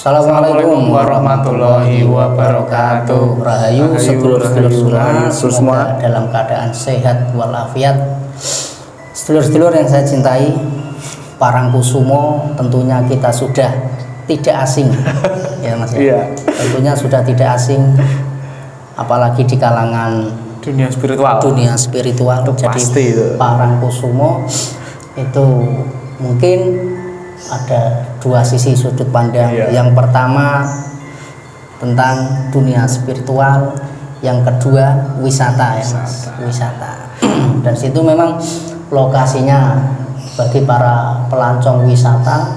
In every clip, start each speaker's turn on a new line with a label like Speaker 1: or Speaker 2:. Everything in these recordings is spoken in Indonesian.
Speaker 1: Assalamualaikum warahmatullahi wabarakatuh.
Speaker 2: Rahayu sedulur-sedulur semua
Speaker 1: dalam keadaan sehat walafiat. Sedulur-sedulur yang saya cintai, Parangkusumo tentunya kita sudah tidak asing ya Mas ya. Tentunya sudah tidak asing, apalagi di kalangan
Speaker 2: dunia spiritual.
Speaker 1: Itu jadi
Speaker 2: pasti itu.
Speaker 1: Parangkusumo itu mungkin ada dua sisi sudut pandang. Yang pertama tentang dunia spiritual, yang kedua wisata ya Mas. Wisata. Dan situ memang lokasinya bagi para pelancong wisata,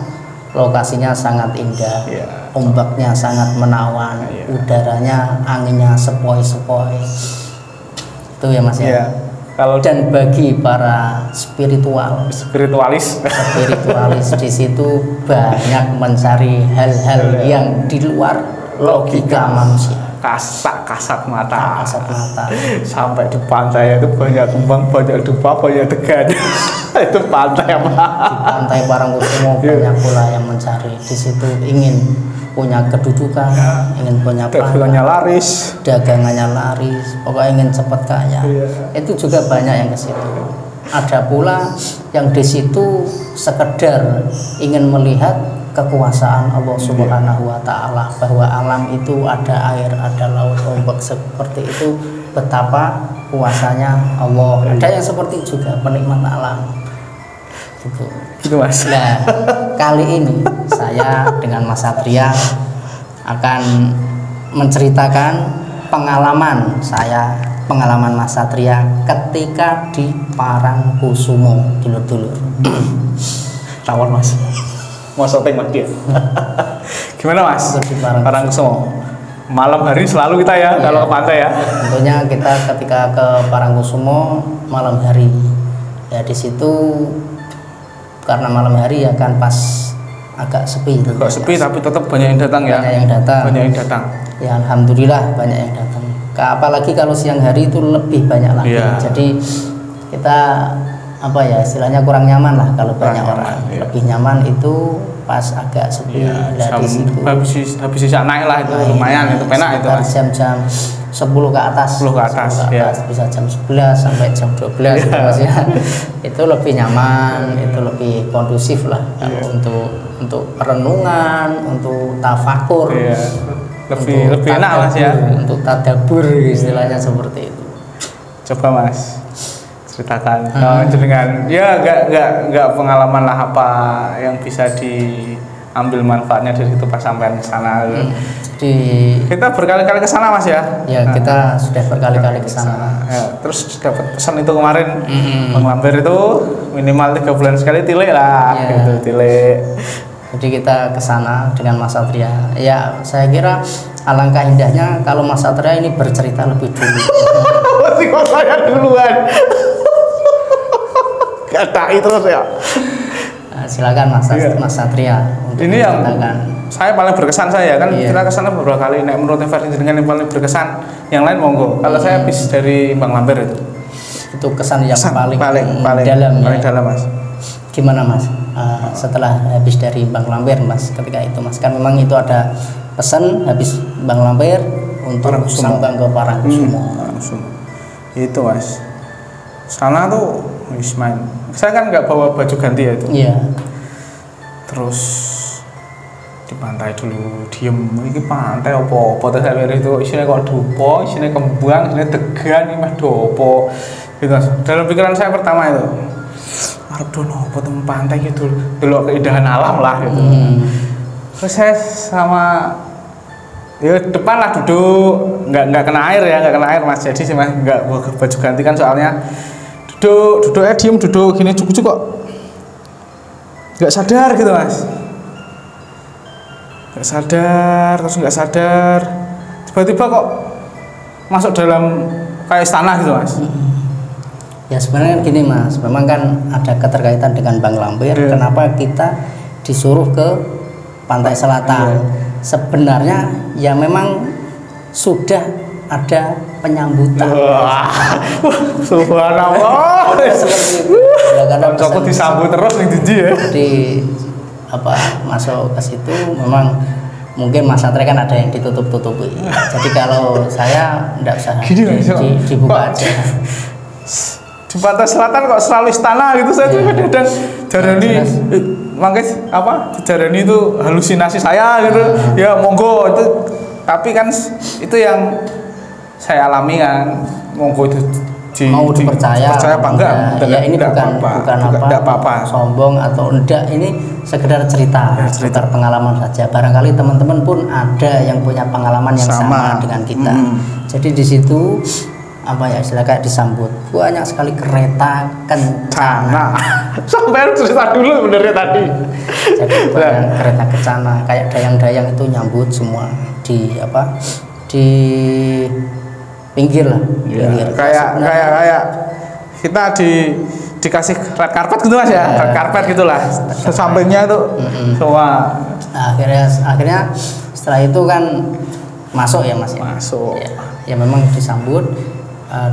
Speaker 1: lokasinya sangat indah. Ombaknya sangat menawan, udaranya, anginnya sepoi-sepoi. Itu ya Mas ya. Dan bagi para spiritualis di situ banyak mencari hal-hal yang di luar logika manusia.
Speaker 2: Kasat mata.
Speaker 1: Sampai
Speaker 2: di pantai itu banyak kembang, banyak dupa, banyak degan. Itu pantai apa?
Speaker 1: Di pantai Parangkusumo banyak pula yang mencari. Di situ ingin punya kedudukan, ingin punya
Speaker 2: dagangannya laris,
Speaker 1: pokoknya ingin cepat kaya. Itu juga banyak yang ke situ. Ada pula yang di situ sekedar ingin melihat kekuasaan Allah Subhanahu wa Ta'ala, bahwa alam itu ada air, ada laut, ombak seperti itu, betapa kuasanya Allah. Ada yang seperti juga penikmat alam.
Speaker 2: Gitu Mas.
Speaker 1: Nah, kali ini saya dengan Mas Satria akan menceritakan pengalaman Mas Satria ketika di Parangkusumo, dulur-dulur.
Speaker 2: Tawar Mas. Mau syuting Mas dia. Gimana Mas?
Speaker 1: Di Parangkusumo.
Speaker 2: Malam hari selalu kita ya kalau ke pantai ya.
Speaker 1: Tentunya kita ketika ke Parangkusumo malam hari. Ya di situ karena malam hari ya kan pas agak sepi.
Speaker 2: Agak sepi tapi tetap banyak yang datang ya. Banyak yang datang.
Speaker 1: Ya alhamdulillah banyak yang datang. Apalagi kalau siang hari itu lebih banyak lagi. Jadi kita apa ya istilahnya kurang nyaman lah kalau banyak orang. Lebih nyaman itu pas agak sepi. Di situ
Speaker 2: habis sisa naik lah itu lumayan itu penak itu.
Speaker 1: Jam-jam 10 ke atas. Bisa jam 11 sampai jam 12 gitu Mas ya. Itu lebih nyaman, itu lebih kondusif lah untuk renungan, untuk tafakur.
Speaker 2: Lebih enak Mas ya.
Speaker 1: Untuk tadabbur istilahnya seperti itu.
Speaker 2: Coba Mas ceritakan dengan enggak pengalaman lah apa yang bisa diambil manfaatnya dari itu pas sampai ke sana. Kita berkali-kali ke sana Mas ya.
Speaker 1: Kita sudah berkali-kali ke sana.
Speaker 2: Terus dapat pesan itu kemarin Bang Lampir itu minimal 3 bulan sekali tilik lah gitu, tilik.
Speaker 1: Jadi kita ke sana dengan Mas Satria. Ya, saya kira alangkah indahnya kalau Mas Satria ini bercerita lebih dulu.
Speaker 2: Masih kok saya duluan. Kata terus ya.
Speaker 1: Silakan Mas Satria untuk
Speaker 2: ini yang saya paling berkesan kan kita kesana beberapa kali naik menurut versi dengan yang paling berkesan, yang lain monggo. Kalau saya habis dari Bang Lampir
Speaker 1: itu kesan yang paling dalam
Speaker 2: Mas.
Speaker 1: Gimana Mas setelah habis dari Bang Lampir Mas ketika itu Mas, kan memang itu ada pesan habis Bang Lampir untuk sambang ke Parangkusumo.
Speaker 2: Itu Mas, sana tuh main. Saya kan nggak bawa baju ganti ya itu. Terus di pantai dulu diem, ini pantai apa terus saya itu isinya kok dupo, isinya kembang, isinya degan, ini mah dopo gitu. Dalam pikiran saya pertama itu arep dono apa temen pantai gitu, delok keindahan alam lah gitu. Terus saya sama depan lah duduk, nggak kena air Mas. Jadi sih Mas nggak bawa baju ganti kan soalnya duduknya diem, duduk gini cukup kok nggak sadar gitu Mas. Nggak sadar tiba-tiba kok masuk dalam kayak istana gitu Mas.
Speaker 1: Ya sebenarnya gini Mas, memang kan ada keterkaitan dengan Bang Lampir. Kenapa kita disuruh ke pantai selatan? Sebenarnya ya memang sudah ada penyambutan.
Speaker 2: Subhanallah.
Speaker 1: Karena
Speaker 2: aku disambut terus nih Didi ya.
Speaker 1: Jadi masuk ke situ memang mungkin Mas Satria kan ada yang ditutup-tutupi. Jadi kalau saya enggak usah dibuka aja.
Speaker 2: Di pantai selatan kok selalu istana gitu, saya tuh kadang jarani mangkis apa jarani itu halusinasi saya gitu. Ya monggo itu, tapi kan itu yang saya alami kan, monggo itu
Speaker 1: mau dipercaya
Speaker 2: apa enggak?
Speaker 1: Ya ini bukan apa sombong atau enggak, ini sekedar cerita pengalaman saja. Barangkali teman-teman pun ada yang punya pengalaman yang sama dengan kita. Jadi di situ apa ya istilah kayak disambut banyak sekali kereta kencana.
Speaker 2: Sampai cerita dulu benernya tadi.
Speaker 1: Jadi banyak kereta kencana kayak dayang-dayang itu nyambut semua di apa di pinggir lah, pinggir.
Speaker 2: Kayak kita dikasih red carpet gitu Mas ya, red carpet gitulah. Sampingnya tuh semua.
Speaker 1: Nah, akhirnya setelah itu kan masuk ya Mas ya.
Speaker 2: Masuk.
Speaker 1: Ya memang disambut,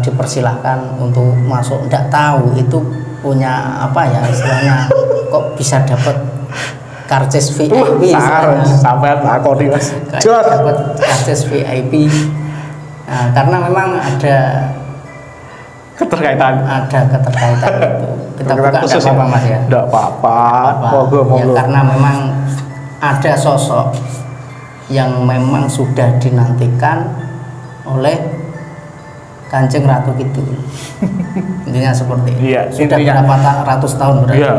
Speaker 1: dipersilahkan untuk masuk. Nggak tahu itu punya apa ya istilahnya, kok bisa dapat karcis VIP
Speaker 2: sampai takoni Mas.
Speaker 1: Dapat karcis VIP. Nah, karena memang ada
Speaker 2: keterkaitan
Speaker 1: itu. Kita buka enggak apa-apa Mas ya.
Speaker 2: Enggak apa-apa.
Speaker 1: Monggo. Ya, karena memang ada sosok yang memang sudah dinantikan oleh Kanjeng Ratu Kidul. Intinya seperti itu.
Speaker 2: Iya,
Speaker 1: sudah berapa ratus tahun berarti.
Speaker 2: Iya,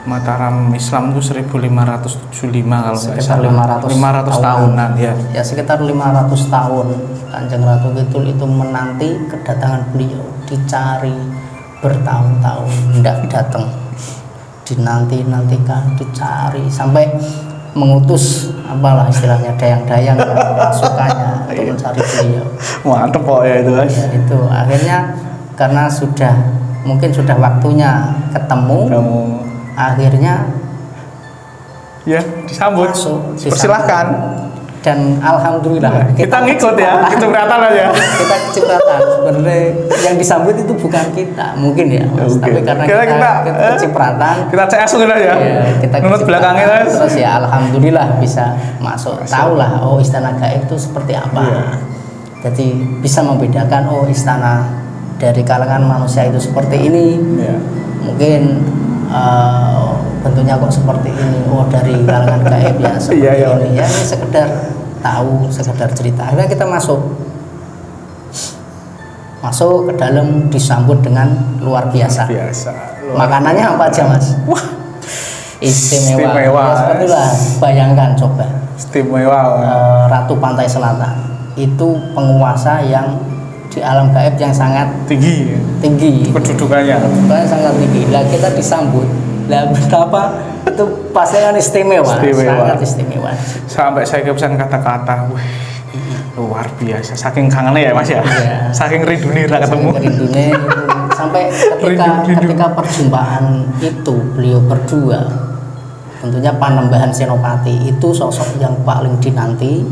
Speaker 2: Mataram Islam itu 1575 kalau nggak salah. 500 tahunan ya.
Speaker 1: Ya sekitar 500 tahun Kanjeng Ratu Kidul itu menanti kedatangan beliau, dicari bertahun-tahun enggak datang. Dinanti-nantikan, dicari sampai mengutus apalah istilahnya dayang-dayang pasukannya untuk mencari beliau.
Speaker 2: Mantep kok ya itu Mas.
Speaker 1: Ya, itu akhirnya karena mungkin sudah waktunya ketemu. Akhirnya
Speaker 2: ya disambut, persilahkan,
Speaker 1: dan alhamdulillah
Speaker 2: kita ngikut ya, kecipratan aja.
Speaker 1: Kita kecipratan. Sebenarnya yang disambut itu bukan kita, mungkin ya Mas. Tapi karena kita kecipratan,
Speaker 2: kita CS gitu aja.
Speaker 1: Ya, kita
Speaker 2: menurut belakangnya
Speaker 1: terus ya alhamdulillah bisa masuk. Tahulah oh istana gaib itu seperti apa. Jadi bisa membedakan oh istana dari kalangan manusia itu seperti ini. Mungkin bentuknya kok seperti ini, oh dari kalangan gaib ya seperti ini. Ya ini sekedar tahu, sekedar cerita. Akhirnya kita masuk ke dalam, disambut dengan luar biasa. Makanannya apa aja Mas? Wah, istimewa. Ya, seperti lah, bayangkan coba.
Speaker 2: Istimewa.
Speaker 1: Ratu Pantai Selatan itu penguasa yang di alam gaib yang sangat tinggi
Speaker 2: kedudukannya
Speaker 1: sangat tinggi. Lah kita disambut, lah betapa itu pasti kan istimewa, sangat istimewa.
Speaker 2: Sampai saya kepesan kata-kata, luar biasa. Saking kangennya ya Mas ya, saking rindunya ketemu.
Speaker 1: Sampai ketika perjumpaan itu beliau berdua, tentunya Panembahan Senopati itu sosok yang paling dinanti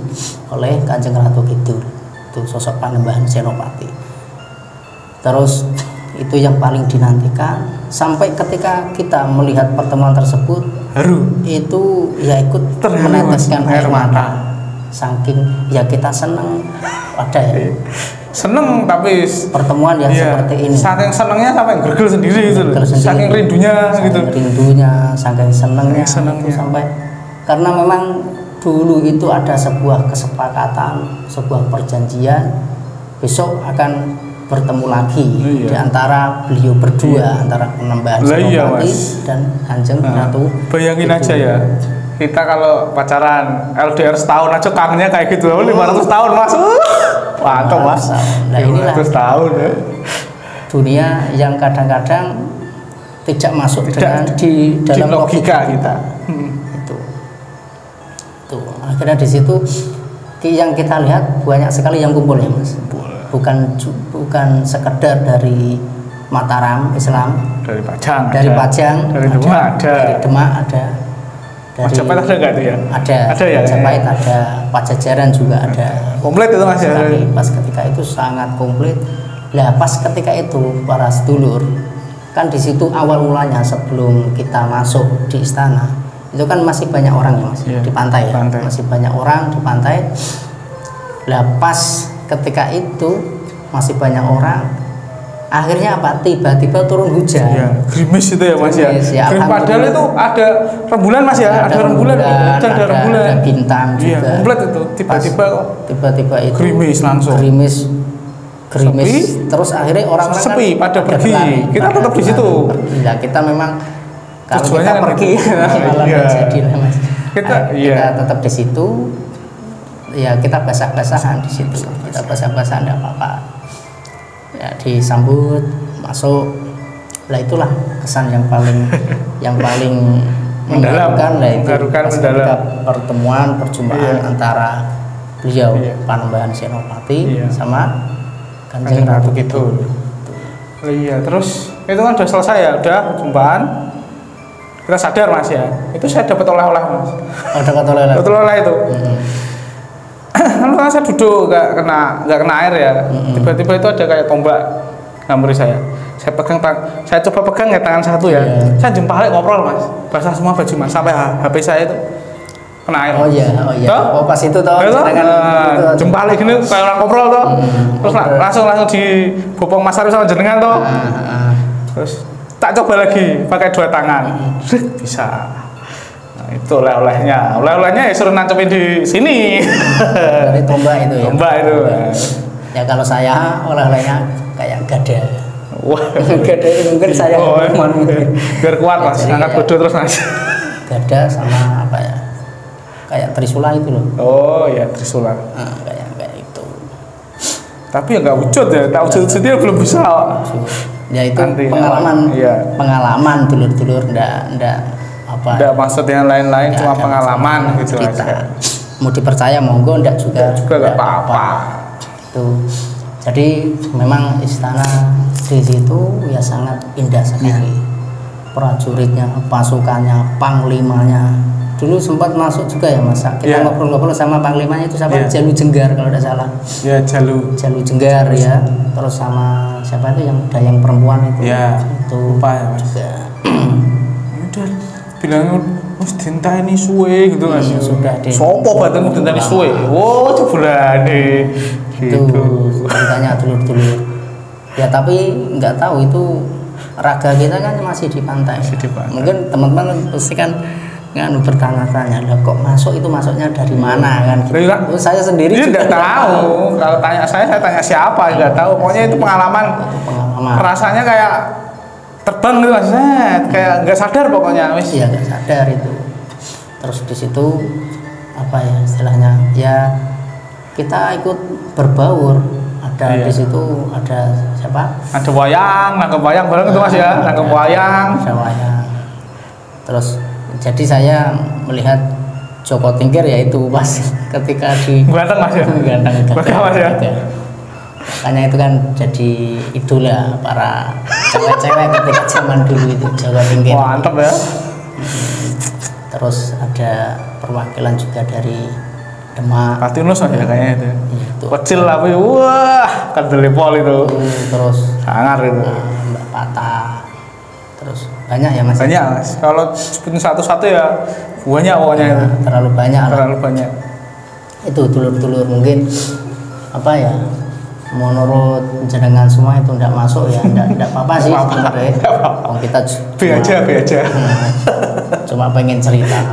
Speaker 1: oleh Kanjeng Ratu Kidul. Itu sosok Panembahan Senopati. Terus itu yang paling dinantikan sampai ketika kita melihat pertemuan tersebut itu ya ikut meneteskan air mata. Saking ya kita senang ada ya.
Speaker 2: Seneng tapi
Speaker 1: pertemuan yang seperti ini.
Speaker 2: Saking senangnya sampai gergel sendiri gitu. Saking rindunya gitu.
Speaker 1: Saking senangnya itu sampai karena memang dulu itu ada sebuah kesepakatan, sebuah perjanjian besok akan bertemu lagi di antara beliau berdua, antara Panembahan Senopati dan Kanjeng Ratu.
Speaker 2: Bayangin aja ya, kita kalau pacaran LDR setahun aja kangennya kayak gitu. 500 tahun Mas. Mantap Mas.
Speaker 1: Nah, inilah
Speaker 2: 500 tahun ya.
Speaker 1: Dunia yang kadang-kadang tidak masuk di dalam logika kita. Tuh, akhirnya di situ yang kita lihat banyak sekali yang kumpul ya Mas. Bukan sekedar dari Mataram Islam,
Speaker 2: dari Pajang,
Speaker 1: dari
Speaker 2: Demak
Speaker 1: ada, dari
Speaker 2: Majapahit ada nggak itu ya?
Speaker 1: Ada ya. Majapahit ada, Pajajaran juga ada.
Speaker 2: Komplit itu Mas ya.
Speaker 1: Pas ketika itu sangat komplit. Lah pas ketika itu para sedulur kan di situ awal mulanya sebelum kita masuk di istana itu kan masih banyak orang ya Mas, di pantai ya, masih banyak orang di pantai. Lah pas ketika itu masih banyak orang, akhirnya apa? Tiba-tiba turun hujan.
Speaker 2: Ya, gerimis itu ya Mas ya. Padahal itu ada rembulan Mas ya, ada rembulan, ada rembulan,
Speaker 1: ada bintang juga.
Speaker 2: Iya, komplit itu.
Speaker 1: Tiba-tiba itu
Speaker 2: gerimis langsung.
Speaker 1: Gerimis. Terus akhirnya orang
Speaker 2: sepi
Speaker 1: kan
Speaker 2: pada pergi. Kita tetap di situ.
Speaker 1: Ya kita memang kalau
Speaker 2: tujuannya
Speaker 1: kita pergi malah jadi Mas. Kita tetap di situ. Ya kita basah-basahan di situ. Kita basah-basahan enggak apa-apa. Ya disambut masuk. Lah itulah kesan yang paling mengharukan lah itu ketika pertemuan perjumpaan antara beliau Panembahan Senopati sama Kanjeng Ratu Kidul.
Speaker 2: Iya, terus itu kan udah selesai ya, udah perjumpaan. Kita sadar Mas ya. Itu saya dapat oleh-oleh Mas.
Speaker 1: Oh, dapat oleh-oleh.
Speaker 2: Dapat oleh-oleh itu. Lalu kan saya duduk nggak kena air ya. Tiba-tiba itu ada kayak tombak ngambri saya. Saya coba pegang ya tangan satu ya. Saya jempolnya ngobrol Mas. Basah semua baju Mas sampai HP saya itu kena air.
Speaker 1: Oh iya. Oh pas itu toh.
Speaker 2: Jempolnya gini kayak orang ngobrol toh. Terus langsung dibopong Mas Arif sama jenengan toh. Terus tak coba lagi pakai dua tangan. Bisa. Nah, itu oleh-olehnya ya suruh nancepin di sini.
Speaker 1: Dari tombak itu ya.
Speaker 2: Tombak itu.
Speaker 1: Ya kalau saya oleh-olehnya kayak gada.
Speaker 2: Wah,
Speaker 1: gada itu mungkin saya
Speaker 2: biar kuat Mas, angkat bodoh terus Mas.
Speaker 1: Gada sama apa ya? Kayak trisula itu loh.
Speaker 2: Oh ya trisula.
Speaker 1: Kayak itu.
Speaker 2: Tapi ya nggak wujud ya, tak wujud dia belum bisa.
Speaker 1: Ya itu pengalaman dulur-dulur ndak apa.
Speaker 2: Ndak maksud yang lain-lain, cuma pengalaman gitu aja.
Speaker 1: Mau dipercaya monggo, ndak juga
Speaker 2: nggak apa-apa.
Speaker 1: Itu. Jadi memang istana di situ ya sangat indah sekali. Prajuritnya, pasukannya, panglimanya. Dulu sempat masuk juga ya Mas. Kita ngobrol-ngobrol sama panglimanya itu siapa? Jalu Jenggar kalau tidak salah. Ya Jalu Jenggar ya. Terus sama siapa itu yang dayang perempuan itu.
Speaker 2: Ya.
Speaker 1: Itu
Speaker 2: lupa ya Mas.
Speaker 1: Juga.
Speaker 2: Udah bilangnya wis dinteni suwe gitu Mas.
Speaker 1: Sudah deh.
Speaker 2: Sopo badanmu dinteni suwe? Oh, jebulane.
Speaker 1: Itu ceritanya dulur-dulur. Ya tapi nggak tahu itu raga kita kan masih di pantai. Mungkin teman-teman pasti kan bertanya-tanya, lah kok masuk itu masuknya dari mana kan? Gitu. Saya sendiri
Speaker 2: juga nggak tahu. Kalau tanya saya tanya siapa nggak tahu. Pokoknya itu pengalaman. Rasanya kayak terbang gitu Mas. Kayak nggak sadar pokoknya.
Speaker 1: Iya nggak sadar itu. Terus di situ apa ya istilahnya? Ya kita ikut berbaur. Ada di situ ada siapa?
Speaker 2: Ada wayang, nangkep wayang bareng itu Mas ya. Nangkep wayang.
Speaker 1: Ada wayang. Terus jadi saya melihat Joko Tingkir yaitu pas ketika di
Speaker 2: ganteng Mas ya.
Speaker 1: Ganteng
Speaker 2: Mas ya.
Speaker 1: Makanya itu kan jadi idola para cewek-cewek ketika zaman dulu itu Joko Tingkir.
Speaker 2: Mantap ya.
Speaker 1: Terus ada perwakilan juga dari Demak.
Speaker 2: Patinus ya kayaknya itu. Kecil tapi wah kan telepon itu.
Speaker 1: Terus
Speaker 2: sangar itu.
Speaker 1: Mbak Patah. Terus banyak ya Mas.
Speaker 2: Banyak Mas. Kalau sebutin satu-satu ya banyak pokoknya itu.
Speaker 1: Terlalu banyak. Itu dulur-dulur mungkin apa ya? Menurut jenengan semua itu tidak masuk ya, tidak apa-apa sih sebenarnya. Kita
Speaker 2: be aja.
Speaker 1: Cuma pengen cerita.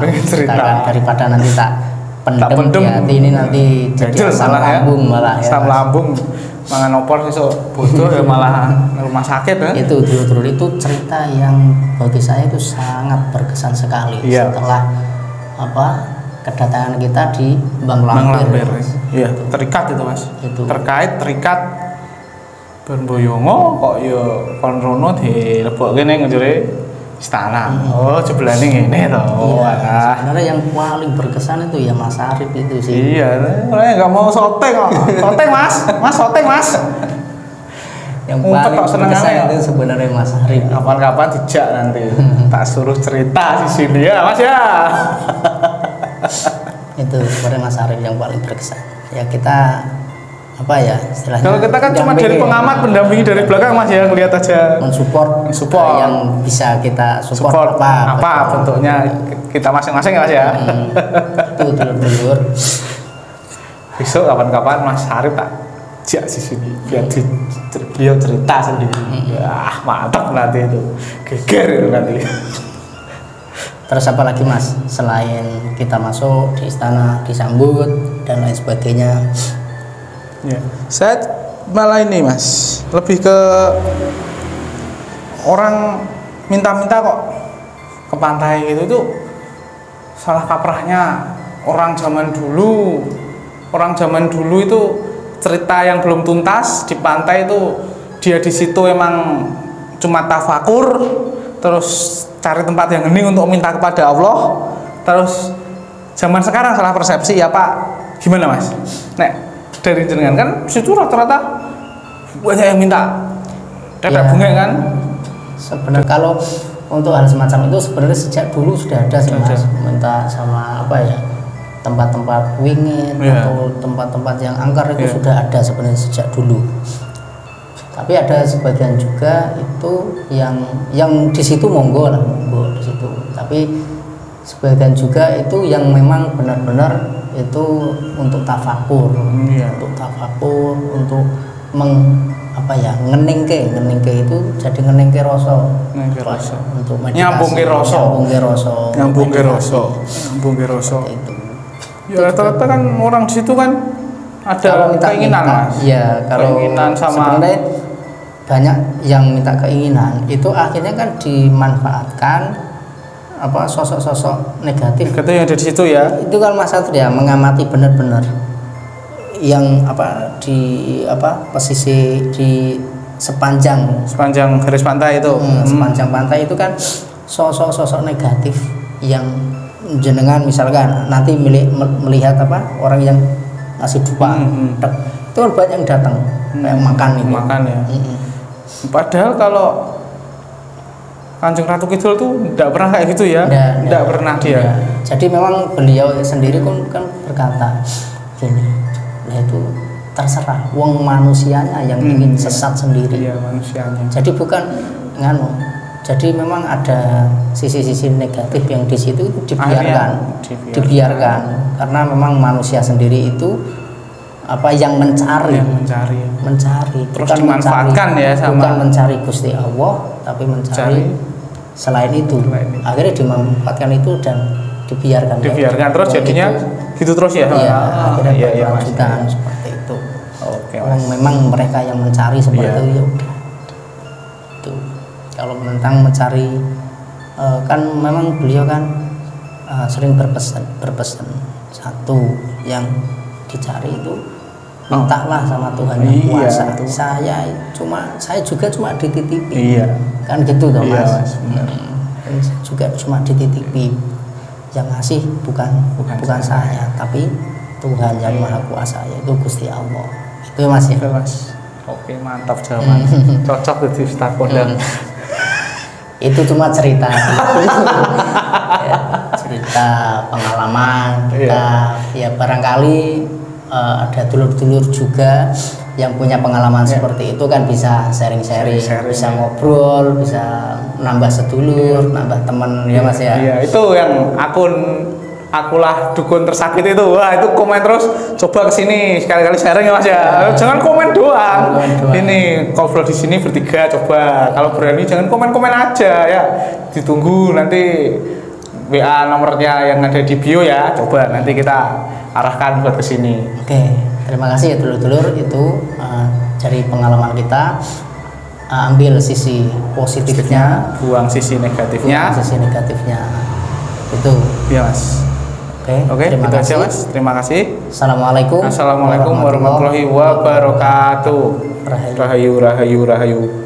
Speaker 1: Daripada nanti tak pendem di hati ini nanti jadi asam lambung malah ya.
Speaker 2: Asam lambung mangan opor besok bodoh ya malah rumah sakit ya.
Speaker 1: Itu dulu itu cerita yang bagi saya itu sangat berkesan sekali. Setelah kedatangan kita di Bang Lampir.
Speaker 2: Iya, terikat itu Mas. Terikat Boyongo kok ya kon rono dilebokke ning njere istana. Oh, jebulane ngene to.
Speaker 1: Iya, sebenarnya yang paling berkesan itu ya Mas Arif itu sih.
Speaker 2: Iya, enggak mau soteng kok. Soteng Mas. Soteng Mas.
Speaker 1: Yang paling berkesan itu sebenarnya Mas Arif.
Speaker 2: Kapan-kapan dijak nanti. Tak suruh cerita di sini ya, Mas ya.
Speaker 1: Itu sebenarnya Mas Arif yang paling berkesan. Ya kita apa ya istilahnya.
Speaker 2: Kalau kita kan cuma dari pengamat, pendampingi dari belakang Mas ya, ngelihat aja.
Speaker 1: Mensupport yang bisa kita support
Speaker 2: apa bentuknya kita masing-masing ya Mas ya.
Speaker 1: Itu dulur-dulur.
Speaker 2: Besok kapan-kapan Mas Arif tak ajak di sini biar beliau cerita sendiri. Wah, mantap nanti itu. Geger itu nanti.
Speaker 1: Terus apa lagi Mas? Selain kita masuk di istana disambut dan lain sebagainya.
Speaker 2: Ya. Saya malah ini Mas, lebih ke orang minta-minta kok ke pantai gitu itu salah kaprahnya orang zaman dulu. Orang zaman dulu itu cerita yang belum tuntas di pantai itu dia di situ emang cuma tafakur, terus cari tempat yang hening untuk minta kepada Allah. Terus zaman sekarang salah persepsi ya Pak, gimana Mas? Dari jenengan kan situ rata-rata banyak yang minta tetek bunga kan.
Speaker 1: Sebenarnya kalau untuk hal semacam itu sebenarnya sejak dulu sudah ada sih Mas, minta sama apa ya, tempat-tempat wingit atau tempat-tempat yang angker itu sudah ada sebenarnya sejak dulu. Tapi ada sebagian juga itu yang di situ monggo di situ. Tapi sebagian juga itu yang memang benar-benar itu untuk tafakur, untuk ngeningke itu jadi ngeningke rasa, untuk
Speaker 2: nyambungke rasa
Speaker 1: itu.
Speaker 2: Ya rata-rata kan orang di situ kan ada keinginan Mas.
Speaker 1: Ya, kalau keinginan sama sebenarnya banyak yang minta keinginan itu akhirnya kan dimanfaatkan apa sosok-sosok negatif
Speaker 2: yang ada di situ ya.
Speaker 1: Itu kan Mas Satria mengamati benar-benar yang apa di pesisir di sepanjang
Speaker 2: garis pantai itu.
Speaker 1: Sepanjang pantai itu kan sosok-sosok negatif yang jenengan misalkan nanti melihat orang yang ngasih dupa, itu kan banyak yang datang kayak makan
Speaker 2: ya. Padahal kalau Kanjeng Ratu Kidul tuh tidak pernah kayak gitu ya, tidak pernah dia.
Speaker 1: Jadi memang beliau sendiri kan berkata gini, nah itu terserah, wong manusianya yang ingin sesat sendiri.
Speaker 2: Iya, manusianya.
Speaker 1: Jadi bukan jadi memang ada sisi-sisi negatif yang di situ dibiarkan karena memang manusia sendiri itu yang mencari
Speaker 2: terus dimanfaatkan
Speaker 1: bukan mencari Gusti Allah tapi mencari selain itu. Akhirnya dimanfaatkan itu dan dibiarkan
Speaker 2: terus jadinya gitu terus ya.
Speaker 1: Akhirnya berkelanjutan seperti itu. Memang mereka yang mencari seperti itu ya udah. Itu kalau tentang mencari kan memang beliau kan sering berpesan satu yang dicari itu mintalah sama Tuhan yang kuasa. Saya juga cuma dititipi. Kan gitu toh Mas. Saya juga cuma dititipi. Yang ngasih bukan saya, tapi Tuhan yang Maha Kuasa, yaitu Gusti Allah. Itu Mas ya.
Speaker 2: Oke, mantap jawaban. Cocok jadi Ustaz Kondang.
Speaker 1: Itu cuma cerita cerita pengalaman kita. Ya barangkali ada dulur-dulur juga yang punya pengalaman seperti itu kan bisa sharing-sharing, bisa ngobrol, bisa nambah sedulur, nambah teman ya Mas ya.
Speaker 2: Iya, itu yang akulah dukun tersakit itu. Wah, itu komen terus, coba kesini sekali-kali sharing ya Mas ya. Jangan komen doang. Ini ngobrol di sini bertiga, coba. Kalau berani jangan komen-komen aja ya. Ditunggu nanti WA nomornya yang ada di bio ya. Coba nanti kita arahkan buat kesini.
Speaker 1: Oke, terima kasih ya dulur-dulur. Itu dari pengalaman kita, ambil sisi positifnya,
Speaker 2: buang sisi negatifnya.
Speaker 1: Itu.
Speaker 2: Iya Mas. Oke, terima kasih Mas. Terima kasih.
Speaker 1: Assalamualaikum
Speaker 2: warahmatullahi wabarakatuh. Rahayu.